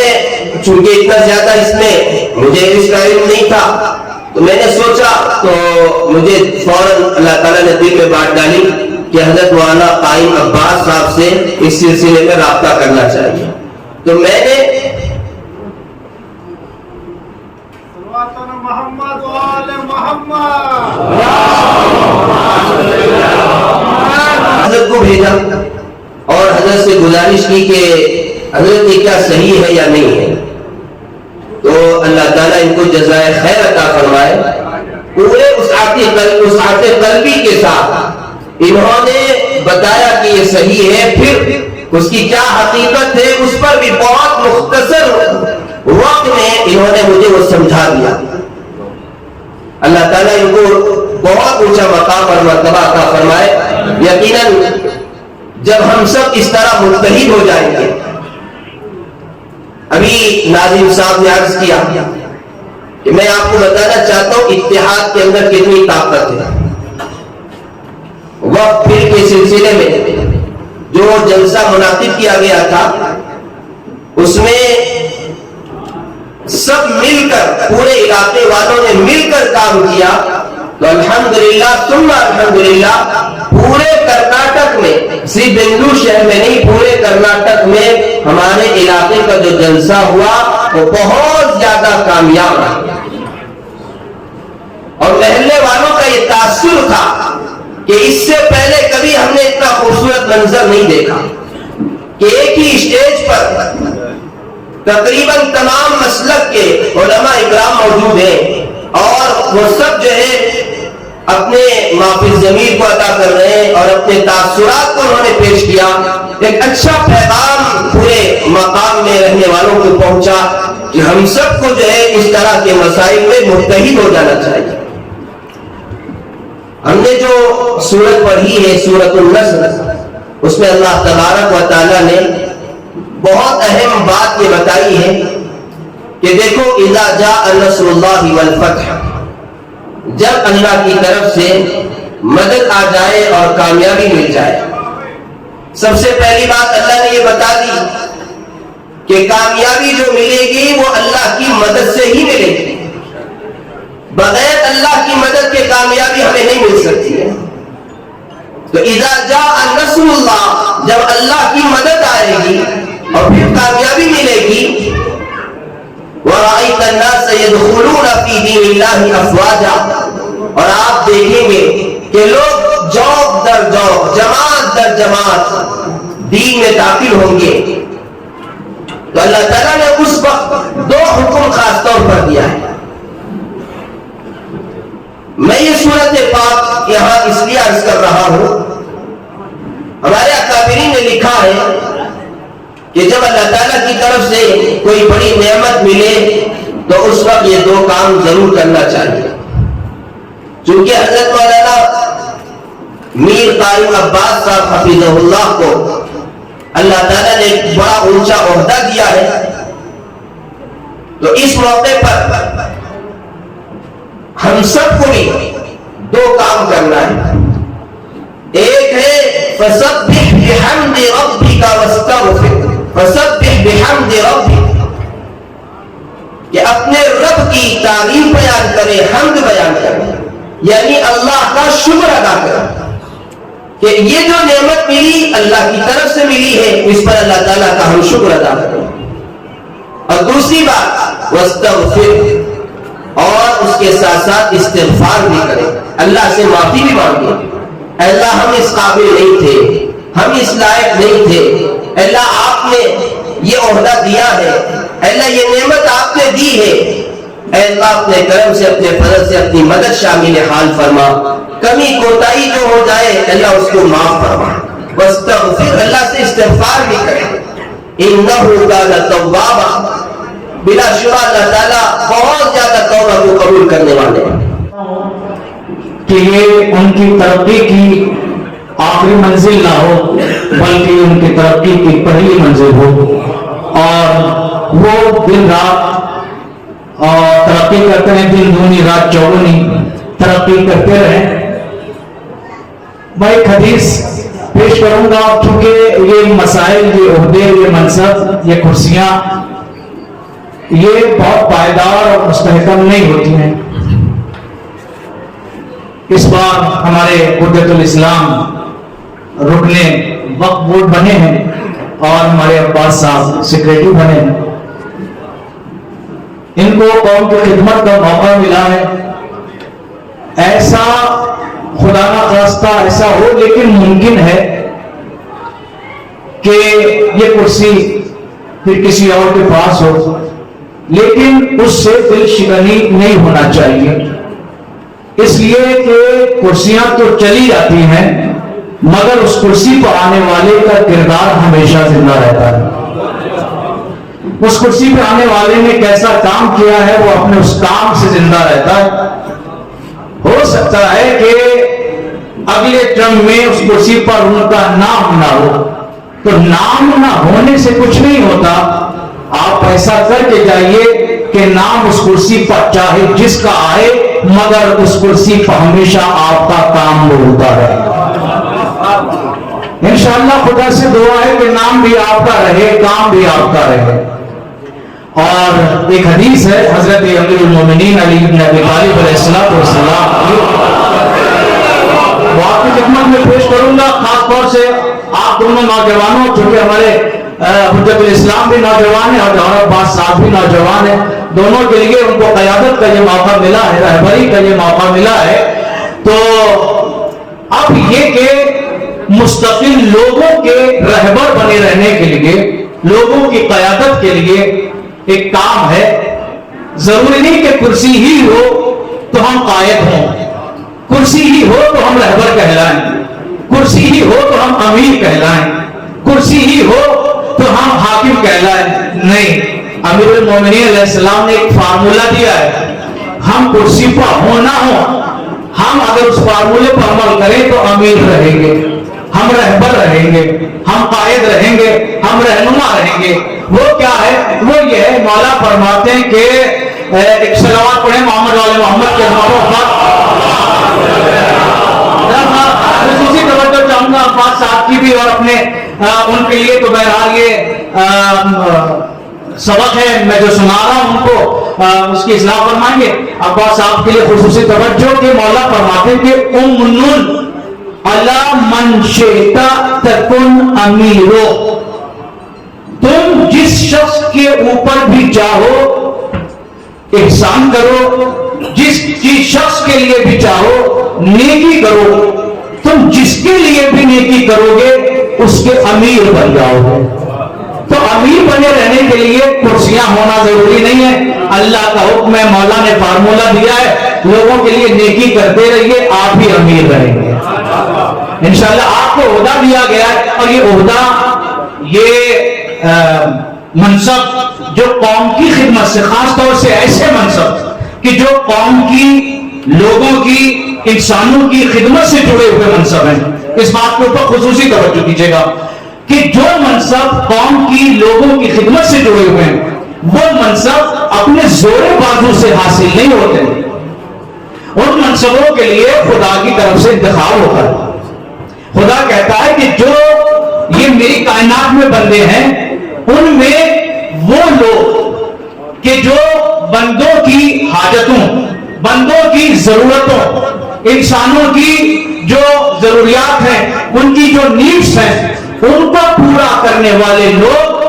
چونکہ اتنا زیادہ اس میں مجھے اس کا علم نہیں تھا، تو میں نے سوچا، تو مجھے فوراً اللہ تعالیٰ نے دل میں بات ڈالی کہ حضرت مولانا قائم عباس صاحب سے اس سلسلے میں رابطہ کرنا چاہیے، تو میں نے محمد وآل محمد حضرت کو بھیجا اور حضرت سے گزارش کی کہ حضرت یہ کیا صحیح ہے یا نہیں ہے، تو اللہ تعالیٰ ان کو جزائے خیر عطا فرمائے، پورے وسعت قلبی کے ساتھ انہوں نے بتایا کہ یہ صحیح ہے، پھر اس کی کیا حقیقت ہے اس پر بھی بہت مختصر وقت میں انہوں نے مجھے وہ سمجھا دیا۔ اللہ تعالیٰ ان کو بہت اونچا مقام اور مرتبہ عطا فرمائے۔ یقیناً جب ہم سب اس طرح متحد ہو جائیں گے، ابھی ناظم صاحب نے عرض کیا کہ میں آپ کو بتانا چاہتا ہوں اتحاد کے اندر کتنی طاقت ہے۔ وقت پھر کے سلسلے میں جو جلسہ منعقد کیا گیا تھا اس میں سب مل کر، پورے علاقے والوں نے مل کر کام کیا تو الحمدللہ ثم الحمدللہ پورے کرناٹک میں، صرف بنگلور شہر میں نہیں، پورے کرناٹک میں ہمارے علاقے کا جو جلسہ ہوا وہ بہت زیادہ کامیاب رہا، اور محلے والوں کا یہ تاثر تھا کہ اس سے پہلے کبھی ہم نے اتنا خوبصورت منظر نہیں دیکھا کہ ایک ہی اسٹیج پر تقریباً تمام مسلک کے علماء اکرام موجود ہیں، اور وہ سب جو ہے اپنے معافی ضمیر کو عطا کر رہے ہیں اور اپنے تاثرات کو انہوں نے پیش کیا۔ ایک اچھا پیغام پورے مقام میں رہنے والوں کو پہنچا کہ ہم سب کو جو ہے اس طرح کے مسائل میں متحد ہو جانا چاہیے۔ ہم نے جو سورت پڑھی ہے سورۃ النصر، اس میں اللہ تبارک و تعالیٰ نے بہت اہم بات یہ بتائی ہے کہ دیکھو اذا جاء نصر اللہ والفتح، جب اللہ کی طرف سے مدد آ جائے اور کامیابی مل جائے، سب سے پہلی بات اللہ نے یہ بتا دی کہ کامیابی جو ملے گی وہ اللہ کی مدد سے ہی ملے گی، بغیر اللہ کی مدد کے کامیابی ہمیں نہیں مل سکتی ہے۔ تو اذا جاء نصر اللہ، جب اللہ کی مدد آئے گی اور پھر کامیابی ملے گی، وَرَأَيْتَ النَّاسَ يَدْخُلُونَ فِي دِينِ اللَّهِ أَفْوَاجًا، اور آپ دیکھیں گے کہ لوگ جوق در جوق، جماعت در جماعت دین میں داخل ہوں گے۔ تو اللہ تعالیٰ نے اس وقت دو حکم خاص طور پر دیا ہے۔ میں یہ سورت پاک یہاں اس لیے عرض کر رہا ہوں، ہمارے اکابرین نے لکھا ہے کہ جب اللہ تعالیٰ کی طرف سے کوئی بڑی نعمت ملے تو اس وقت یہ دو کام ضرور کرنا چاہیے۔ چونکہ حضرت مولانا میر قائم عباس صاحب حفظہ اللہ کو اللہ تعالیٰ نے ایک بڑا اونچا عہدہ دیا ہے، تو اس موقع پر ہم سب کو بھی دو کام کرنا ہے۔ ایک ہے فَسَبِّحْ بِحَمْدِ رَبِّكَ وَاسْتَغْفِرْ، فَسَبِّحْ بِحَمْدِ رَبِّكَ، کہ اپنے رب کی تعریف بیان کرے، حمد بیان کرے، یعنی اللہ کا شکر ادا کرے کہ یہ جو نعمت ملی اللہ کی طرف سے ملی ہے، اس پر اللہ تعالیٰ کا ہم شکر ادا کریں۔ اور دوسری بات وَاسْتَغْفِرْ، اور اس کے ساتھ ساتھ استغفار بھی کریں، اللہ سے معافی بھی مانگیں۔ اے اللہ ہم اس قابل نہیں تھے، ہم اس لائق نہیں تھے، اے اللہ آپ نے یہ عہدہ دیا ہے، اے اللہ یہ نعمت آپ نے دی ہے، اے اللہ اپنے کرم سے، اپنے فضل سے اپنی مدد شامل حال فرما، کمی کوتاہی جو ہو جائے اللہ اس کو معاف فرما۔ واستغفر، اللہ سے استغفار بھی کریں، انہ کان توابا، بلا شبہ اللہ تعالیٰ بہت زیادہ توبہ کو قبول کرنے والے ہیں۔ کہ یہ ان کی ترقی کی آخری منزل نہ ہو بلکہ ان کی ترقی کی پہلی منزل ہو، اور وہ دن رات اور ترقی کرتے ہیں، دن دونی رات چوگنی ترقی کرتے رہیں۔ میں ایک حدیث پیش کروں گا، چونکہ یہ مسائل، یہ عہدے، یہ منصب، یہ کرسیاں یہ بہت پائیدار اور مستحکم نہیں ہوتی ہیں۔ اس بار ہمارے قدرت الاسلام رکن وقف بورڈ بنے ہیں اور ہمارے عباس صاحب سیکریٹری بنے ہیں، ان کو قوم کی خدمت کا موقع ملا ہے۔ ایسا خدا نہ خواستہ ایسا ہو، لیکن ممکن ہے کہ یہ کرسی پھر کسی اور کے پاس ہو، لیکن اس سے دل شکنی نہیں ہونا چاہیے، اس لیے کہ کرسیاں تو چلی جاتی ہیں मगर उस कुर्सी पर आने वाले का किरदार हमेशा जिंदा रहता है। उस कुर्सी पर आने वाले ने कैसा काम किया है वो अपने उस काम से जिंदा रहता है। हो सकता है कि अगले टर्म में उस कुर्सी पर उनका नाम ना हो, तो नाम ना होने से कुछ नहीं होता। आप ऐसा करके जाइए कि नाम उस कुर्सी पर चाहे जिसका आए, मगर उस कुर्सी पर हमेशा आपका काम बोलता है। इंशाअल्लाह खुदा से दुआ है कि नाम भी आपका रहे, काम भी आपका रहे। और एक हदीस है हजरत अमीरुल मोमिनीन अली इब्न अबी तालिब अलैहिस्सलाम, वो आपकी खिदमत में पेश करूंगा। खास तौर से आप दोनों नौजवानों, चूंकि हमारे हुज्जतुल इस्लाम भी नौजवान है और जौहर अब्बास साहब भी नौजवान है, दोनों के लिए उनको क़यादत का ये मौका मिला है, रहबरी का ये मौका मिला है। तो अब ये कि मुस्तकिल लोगों के रहबर बने रहने के लिए, लोगों की क़यादत के लिए एक काम है। जरूरी नहीं कि कुर्सी ही हो तो हम कायद हों, कुर्सी ही हो तो हम रहबर कहलाएं, कुर्सी ही हो तो हम अमीर कहलाएं, कुर्सी ही हो तो हम हाकिम कहलाएं। नहीं, अमीरुल मोमिनीन अलैहिस्सलाम ने एक फार्मूला दिया है। हम कुर्सी पर हो ना हो, हम अगर उस फार्मूले पर अमल करें तो अमीर रहेंगे, हम रहबर रहेंगे, हम कायद रहेंगे, हम रहनुमा रहेंगे। वो क्या है? वो ये है, मौला फरमाते हैं कि एक सलावत पढ़े मोहम्मद वाले मोहम्मद के खसूसी तवज्जो चाहूंगा अब्बास साहब की भी और अपने उनके लिए। तो बहरहाल ये सबक है, मैं जो सुना रहा हूं उनको उसकी इस्लाह फरमाएंगे। अब्बास साहब के लिए खसूसी तवज्जो के मौला फरमाते हैं कि उम्मुन अला मन शेता तकुन अमीरो, तुम जिस शख्स के ऊपर भी चाहो एहसान करो, जिस शख्स के लिए भी चाहो नेकी करो, तुम जिसके लिए भी नेकी करोगे उसके अमीर बन जाओगे। तो अमीर बने रहने के लिए कुर्सियां होना जरूरी नहीं है, अल्लाह का हुक्म है, मौला ने फार्मूला दिया है, लोगों के लिए नेकी करते रहिए, आप भी अमीर रहेंगे इंशाअल्लाह। आपको ओहदा दिया गया है और ये ओहदा, ये मनसब जो कौम की खिदमत से, खास तौर से ऐसे मनसब कि जो कौम की, लोगों की, इंसानों की खिदमत से जुड़े हुए मनसब हैं। इस बात के ऊपर खुसूसी तवज्जो कीजिएगा कि जो मनसब कौम की, लोगों की खिदमत से जुड़े हुए हैं, वो मनसब अपने जोरे बाजू से हासिल नहीं होते। उन मनसबों के लिए खुदा की तरफ से इंतखाब होता है। खुदा कहता है कि जो ये मेरी कायनात में बंदे हैं, उनमें वो लोग कि जो बंदों की हाजतों, बंदों की जरूरतों, इंसानों की जो जरूरियात हैं, उनकी जो नीड्स हैं, उनको पूरा करने वाले लोग,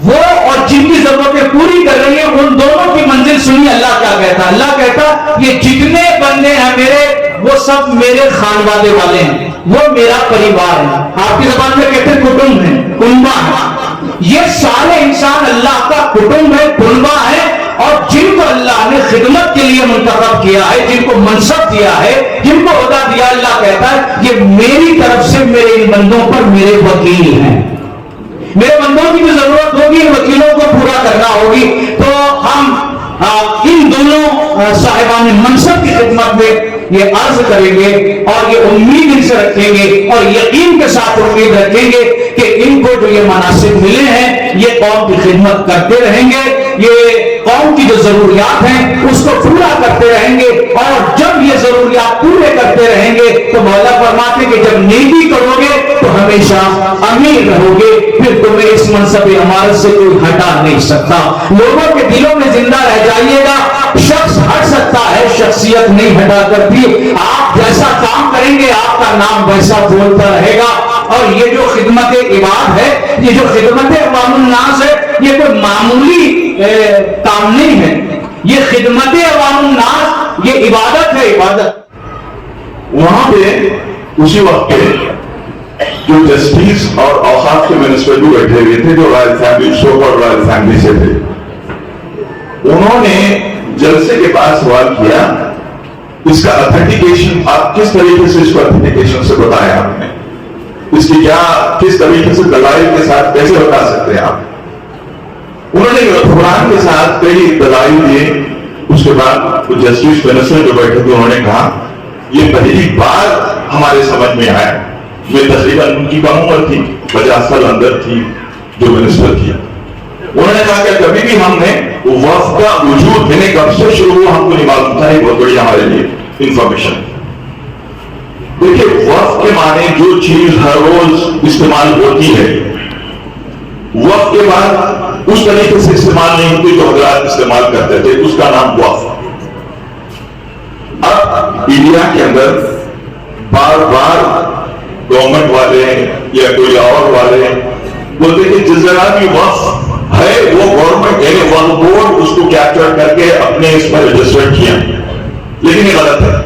वो और जिनकी जरूरतें पूरी कर रही है, उन दोनों की मंजिल सुनिए। अल्लाह क्या कहता है? अल्लाह कहता ये जितने बंदे हैं मेरे, वो सब मेरे खानवादे वाले हैं, वो मेरा परिवार है। आपकी जबान में कहते हैं कुटुंब है, कुंबा है। ये सारे इंसान अल्लाह का कुटुंब है, कुंबा है, और जिनको अल्लाह ने खिदमत के लिए मुंतखब किया है, जिनको मनसब दिया है, जिनको ओहदा दिया, अल्लाह कहता है ये मेरी तरफ से मेरे इन बंदों पर मेरे वकील हैं। मेरे बंदों की जो जरूरत होगी, इन वकीलों को पूरा करना होगी। तो हम इन दोनों साहिबान मनसब की खिदमत में ये अर्ज करेंगे और ये उम्मीद इनसे रखेंगे और यकीन के साथ उम्मीद रखेंगे कि इनको जो ये मनासिब मिले हैं, ये कौम की खिदमत करते रहेंगे, ये कौम की जो जरूरियात हैं उसको पूरा करते रहेंगे। और जब ये जरूरियात पूरे करते रहेंगे तो मौला फरमाते कि जब नेकी करोगे तो हमेशा अमीर रहोगे, फिर तुम्हें इस मनसब अमारत से कोई हटा नहीं सकता। लोगों के दिलों में जिंदा रह जाइएगा। शख्स हट सकता है, शख्सियत नहीं हटा करती। आप जैसा काम करेंगे आपका नाम वैसा बोलता रहेगा। और ये जो खिदमत इबाद है, ये जो खिदमत अवामुन नास है, ये कोई मामूली काम नहीं है, ये खिदमत अवामुन नास, ये इबादत है, इबादत। वहां पे उसी वक्त के जो जस्टिस और औकाफ के मिनिस्टर भी बैठे हुए थे, जो रॉयल फैमिली, शो और रॉयल फैमिली से थे, उन्होंने जलसे के पास सवाल किया, इसका ऑथेंटिकेशन आप किस तरीके से इसको ऑथेंटिकेशन से बताया आपने? اس کی کیا کس طریقے سے دلائل کے ساتھ کیسے بتا سکتے ہیں آپ؟ انہوں نے قرآن کے ساتھ کئی دلائل دیے. اس کے بعد جسٹس منسٹر جو بیٹھے تھے انہوں نے کہا یہ پہلی بار ہمارے سمجھ میں آیا. میں تقریباً ان کی کم عمر تھی, 50 سال اندر تھی جو منسٹر تھی. انہوں نے کہا کہ کبھی بھی ہم نے وقف کا وجود یعنی کب سے شروع ہوا ہم کو نہیں معلوم تھا. یہ بہت بڑی ہمارے لیے انفارمیشن. دیکھیے وقف کے معنی جو چیز ہر روز استعمال ہوتی ہے وقف کے بعد اس طریقے سے استعمال نہیں ہوتی جو حضرات استعمال کرتے تھے, اس کا نام وقف. اب انڈیا کے اندر بار بار گورنمنٹ والے یا کوئی اور والے بولتے کہ جس جگہ بھی وقف ہے وہ گورنمنٹ یعنی وقف بورڈ اس کو کیپچر کر کے اپنے اس پر رجسٹر کیا, لیکن یہ غلط ہے.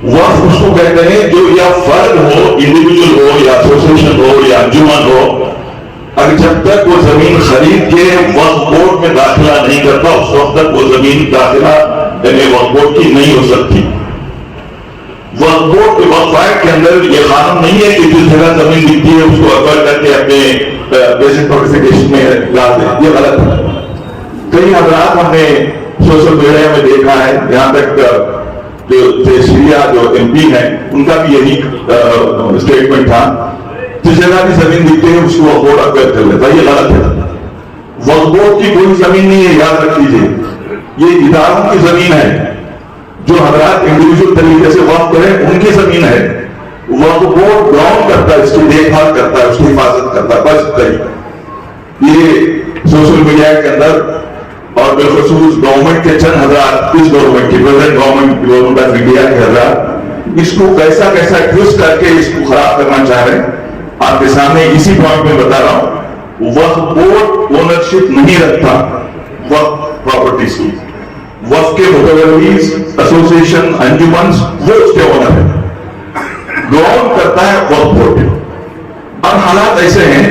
وقف اس کو کہتے ہیں جو یا فرد ہو, انڈیویجل ہو یا ایسوسیشن ہو یا انجمن ہو, اگر جب تک وہ زمین خرید کے وقف بورڈ میں داخلہ نہیں کرتا اس وقت تک وہ زمین داخلہ یعنی وقف بورڈ کی نہیں ہو سکتی. وقف بورڈ کے وقف ایکٹ کے اندر یہ قانون نہیں ہے کہ جس جگہ زمین دکھتی ہے اس کو اکوائر کر کے اپنے بیسک نوٹیفکیشن میں لا دیں, یہ غلط ہے. کئی حضرات ہم نے سوشل میڈیا میں دیکھا ہے, یہاں تک جو سیریا جو ایم پی ہیں ان کا بھی یہی اسٹیٹمنٹ تھا جس جگہ بھی زمین دکھتے ہیں اس کو وقف بورڈ اکوائر کر لیتا. یہ غلط ہے. وقف بورڈ کی کوئی زمین نہیں ہے, یاد رکھ لیجیے. یہ اداروں کی زمین ہے. جو حضرات انڈیویجل طریقے سے وقف کریں ان کی زمین ہے. وقف بورڈ گراؤنڈ کرتا ہے, اس کی دیکھ بھال کرتا ہے, اس کی حفاظت کرتا ہے, بس اتنا ہی. یہ سوشل میڈیا کے اندر اور بالخصوص گورنمنٹ کے چند حضرات, اس گورنمنٹ کی گورنمنٹ آف انڈیا کے حضرات اس کو کیسا کیسا ٹویسٹ کر کے اس کو خراب کرنا چاہ رہے ہیں. آپ کے سامنے اسی پوائنٹ میں بتا رہا ہوں, وقف بورڈ اونرشپ نہیں رکھتا وقف پراپرٹیز کی. وقف کے متولیز, ایسوسیشن, انجمنز وہ اس کے اونر ہے. گراؤنڈ کرتا ہے وقف بورڈ. اب حالات ایسے ہیں,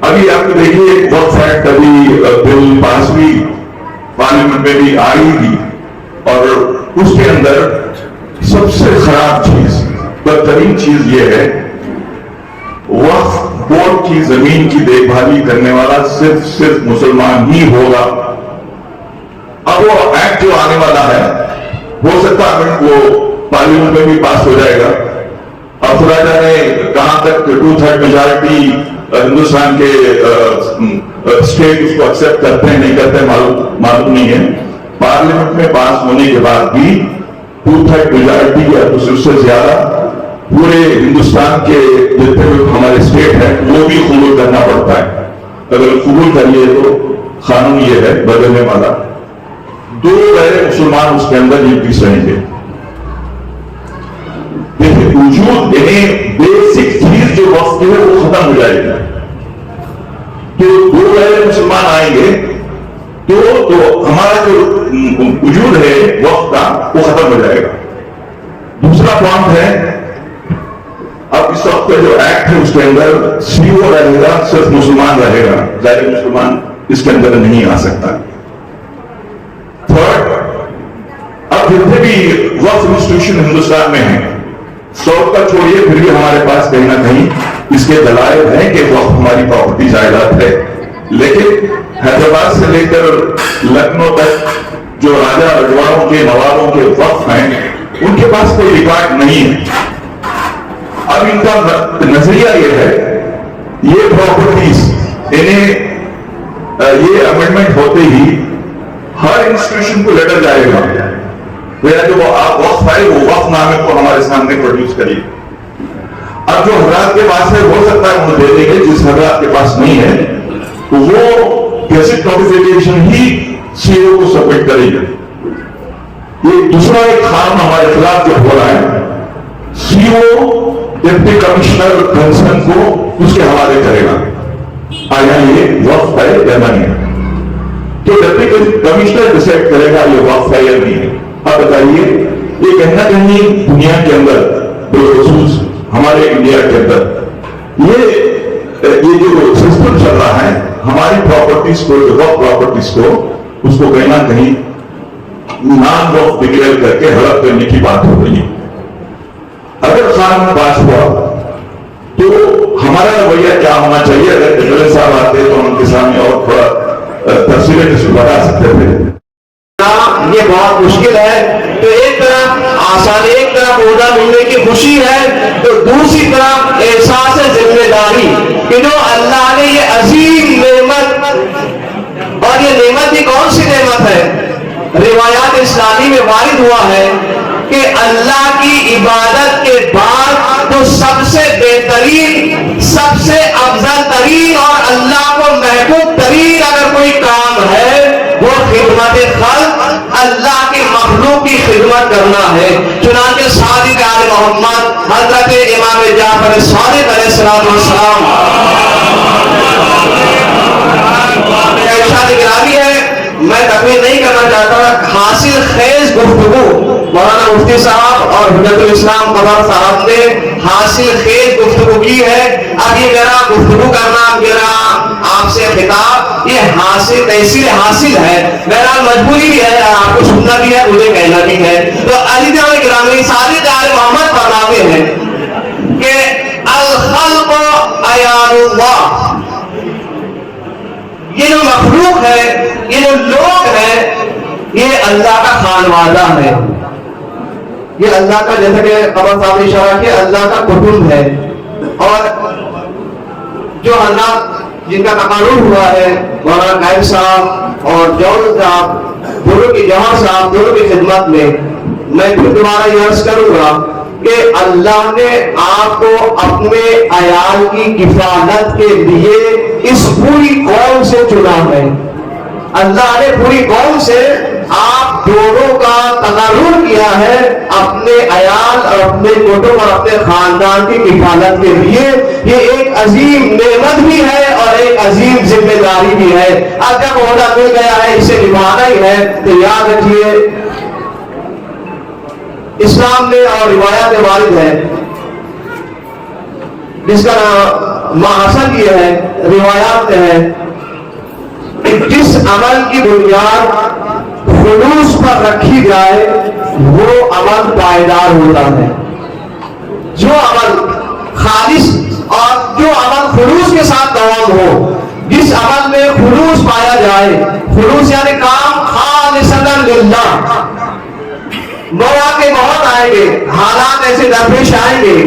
ابھی آپ کو دیکھیے وقف ایکٹ ابھی بل پاس ہوئی, پارلیمنٹ میں بھی آئی بھی, اور اس کے اندر سب سے خراب چیز, بدترین چیز یہ ہے وقف بورڈ کی زمین کی دیکھ بھالی کرنے والا صرف مسلمان ہی ہوگا. اب وہ ایکٹ جو آنے والا ہے ہو سکتا ہے وہ پارلیمنٹ میں بھی پاس ہو جائے گا. اب خدا جانے کہاں تک 2/3 میجارٹی ہندوستان کے اسٹیٹ اس کو ایکسپٹ کرتے ہیں نہیں کرتے معلوم نہیں ہے. پارلیمنٹ میں پاس ہونے کے بعد بھی 2/3 میجارٹی یا اس سے زیادہ پورے ہندوستان کے جتنے بھی ہمارے اسٹیٹ ہیں وہ بھی قبول کرنا پڑتا ہے. اگر قبول کریے تو قانون یہ ہے بدلنے والا 2 غیر مسلمان اس کے اندر یہ پیس رہیں گے. دیکھیں وجود یعنی بیسک چیز جو وقف کی ہے وہ ختم ہو جائے گی. تو 2 غیر مسلمان آئیں گے تو ہمارا جو وجود ہے وقف کا وہ ختم ہو جائے گا. دوسرا پوائنٹ ہے اب اس وقت کا جو ایکٹ ہے اس کے اندر سی او رہے گا, صرف مسلمان رہے گا, غیر مسلمان اس کے اندر نہیں آ سکتا. تھرڈ, اب جتنے بھی وقف انسٹیٹیوشن ہندوستان میں ہیں 100 کا چھوڑیے پھر بھی ہمارے پاس کہیں نہ کہیں اس کے دلائل ہیں کہ وقف ہماری پراپرٹی جائیداد ہے. لیکن حیدرآباد سے لے کر لکھنؤ تک جو راجا رجواڑوں کے نوابوں کے وقف ہیں ان کے پاس کوئی ریکارڈ نہیں ہے. اب ان کا نظریہ یہ ہے یہ پراپرٹیز انہیں یہ امینڈمنٹ ہوتے ہی ہر انسٹیٹیوشن کو لیٹر جائے گا میرا جو وقف ہے وہ وقف نامے کو ہمارے سامنے پروڈیوس کریے. اب جو حضرات کے پاس ہے ہو سکتا ہے انہیں دے دیں گے, جس حضرات کے پاس نہیں ہے وہ گیزٹ نوٹیفیکیشن ہی سی او کو سبمٹ کرے گا. یہ دوسرا ایک قانون ہمارے خلاف جو ہو رہا ہے, سی او ڈپٹی کمشنر کنسرن کو اس کے حوالے کرے گا آیا یہ وقف ہے یا نہیں ہے. تو ڈپٹی کمشنر ڈیسائیڈ کرے گا یہ وقف ہے یا نہیں ہے. اب بتائیے یہ کہیں نہ کہیں دنیا کے اندر بالخصوص ہمارے انڈیا کے اندر یہ جو سسٹم چل رہا ہے ہماری پراپرٹیز کو, وقف پراپرٹیز کو, اس کو کہیں نہ کہیں نان وقف ڈکلیئر کر کے ہڑپ کرنے کی بات ہو رہی ہے. اگر قانون پاس ہوا بتائیے کیا ہونا چاہیے. اگر ڈیلیور صاحب آتے تو ان کے سامنے اور تھوڑا تفصیلیں بتا سکتے تھے. یہ بہت مشکل ہے. تو ایک طرف آسانی، ایک طرف عہدہ ملنے کی خوشی ہے، تو دوسری طرف احساس ذمہ داری کہ جو اللہ نے یہ عظیم نعمت، اور یہ نعمت بھی کون سی نعمت ہے؟ روایات اسلامی میں وارد ہوا ہے کہ اللہ کی عبادت کے بعد جو سب سے بہترین، سب سے افضل ترین اور اللہ کو محبوب ترین اگر کوئی کام ہے وہ خدمت خلق، اللہ کی مخلوق کی خدمت کرنا ہے. چنانچہ صادق آل محمد حضرت امام جعفر صادق علیہ السلام ارشاد گرامی ہے. میں تقریر نہیں کرنا چاہتا، حاصل خیز گفتگو مولانا مفتی صاحب اور حجت الاسلام قمر صاحب نے حاصل خیز گفتگو کی ہے. اب یہ میرا گفتگو کرنا، میرا آپ سے خطاب، یہ حاصل تحصیل حاصل ہے. میرا مجبوری بھی ہے، آپ کو سننا بھی ہے، مجھے کہنا بھی ہے. تو علی جان گرامی صادق آل محمد فرماتے ہیں کہ الخلق عیال اللہ، یہ جو مخلوق ہے، یہ جو لوگ ہیں، یہ اللہ کا خانوادہ ہے. یہ اللہ کا، جیسا کہ قمر صاحب نے اشارہ کیا، اللہ کا کٹمب ہے. اور جو حضرات جن کا تقرر ہوا ہے، مولانا قائم صاحب اور جون صاحب، دونوں کی، جوہر صاحب، دونوں کی خدمت میں میں پھر دوبارہ یہ عرض کروں گا کہ اللہ نے آپ کو اپنے عیال کی کفالت کے لیے اس پوری قوم سے چنا ہے. اللہ نے پوری قوم سے آپ دونوں کا تقرر کیا ہے اپنے عیال اور اپنے کٹمب اور اپنے خاندان کی کفالت کے لیے. یہ ایک عظیم نعمت بھی ہے اور ایک عظیم ذمہ داری بھی ہے. اب جب عہدہ مل گیا ہے، اسے نبھانا ہی ہے، تو یاد رکھیے اسلام میں اور روایات میں وارد ہے، جس کا نام محاسن یہ ہے، روایات میں ہے کہ جس عمل کی بنیاد خلوص پر رکھی جائے وہ عمل پائیدار ہوتا ہے. جو عمل خالص اور جو عمل خلوص کے ساتھ دوام ہو، جس عمل میں خلوص پایا جائے، خلوص یعنی کام خالصۃ للہ. گویا کے بہت آئیں گے، حالات ایسے درپیش آئیں گے،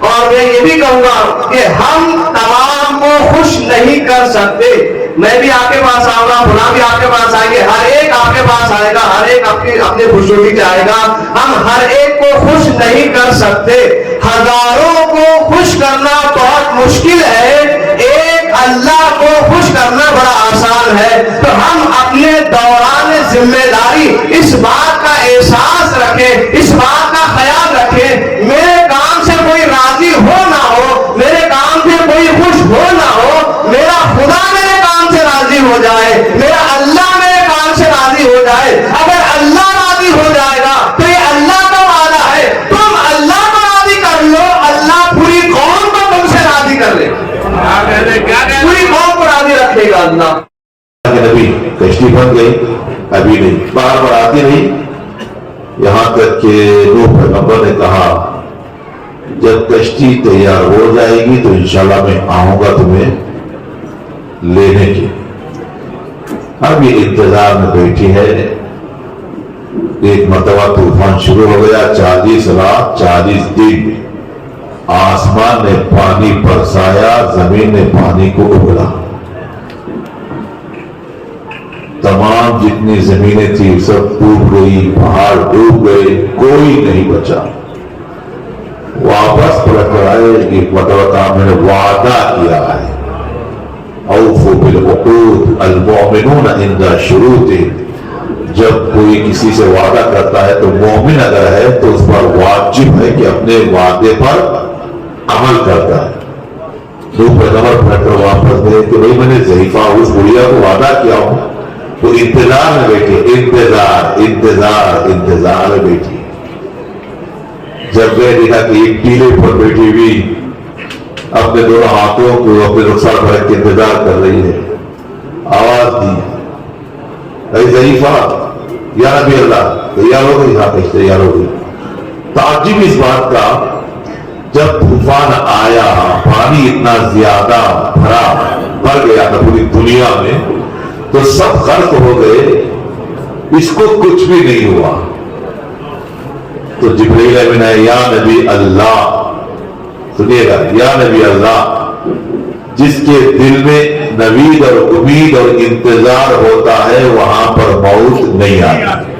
اور میں یہ بھی کہوں گا کہ ہم تمام کو خوش نہیں کر سکتے. میں بھی آپ کے پاس آؤں گا، فلاں بھی آپ کے پاس آئیں گے، ہر ایک آپ کے پاس آئے گا، ہر ایک اپنے خوشنودی چاہے گا. ہم ہر ایک کو خوش نہیں کر سکتے. ہزاروں کو خوش کرنا بہت مشکل ہے، ایک اللہ کو خوش کرنا بڑا آسان ہے. تو ہم اپنے دوران ذمہ داری اس بات کا احساس رکھیں، اس بات کا خیال رکھیں، میرے کام سے کوئی راضی ہو نہ ہو، میرے کام سے کوئی خوش ہو نہ ہو، میرا خدا میرے کام سے راضی ہو جائے، میرا اللہ میرے کام سے راضی ہو جائے. اگر اللہ راضی ہو جائے گا تو یہ اللہ کا وعدہ ہے. تم اللہ کو راضی کر لو، اللہ پوری قوم کو تم سے راضی کر لے، پوری قوم کو راضی رکھے گا اللہ. نبی کشتی بن گئی، ابھی نہیں، باہر پر آتی نہیں، یہاں تک کہ نوح پیغمبر نے کہا جب کشتی تیار ہو جائے گی تو انشاءاللہ میں آؤں گا تمہیں لینے کی. اب یہ انتظار میں بیٹھی ہے. ایک مرتبہ طوفان شروع ہو گیا، 40 رات 40 دن آسمان نے پانی برسایا، زمین نے پانی کو اگلا. تمام جتنی زمینیں تھی سب ڈوب گئی، پہاڑ ڈوب گئے، کوئی نہیں بچا. واپس پلٹ کر آئے. ایک مرتبہ کہا میں نے وعدہ کیا ہے، اوفوا بالعقود المؤمنون عند شروط. جب کوئی کسی سے وعدہ کرتا ہے تو مومن اگر ہے تو اس پر واجب ہے کہ اپنے وعدے پر عمل کرتا ہے. دو پیغمبر پلٹ کر واپس گئے کہ بھائی میں نے ضعیفہ اس بڑھیا کو وعدہ کیا ہوں. تو انتظار میں بیٹھی، انتظار انتظار انتظار میں بیٹھی. جب میں دیکھا کہ ایک ٹیلے پر بیٹھی ہوئی اپنے دونوں ہاتھوں کو اپنے رخسار پر رکھ کے انتظار کر رہی ہے، آواز دی اے ضعیفہ یا نبی اللہ، تیار ہو گئی؟ ہاں تیار ہو گئی. تعجب اس بات کا जब तूफान आया, पानी इतना ज्यादा भर गया था पूरी दुनिया में, तो सब गर्क हो गए, इसको कुछ भी नहीं हुआ। तो जिब्रील अमीन आए, या नबी अल्लाह, सुनिएगा, या नबी अल्लाह, जिसके दिल में नवीद और उम्मीद और इंतजार होता है वहां पर मौत नहीं आती।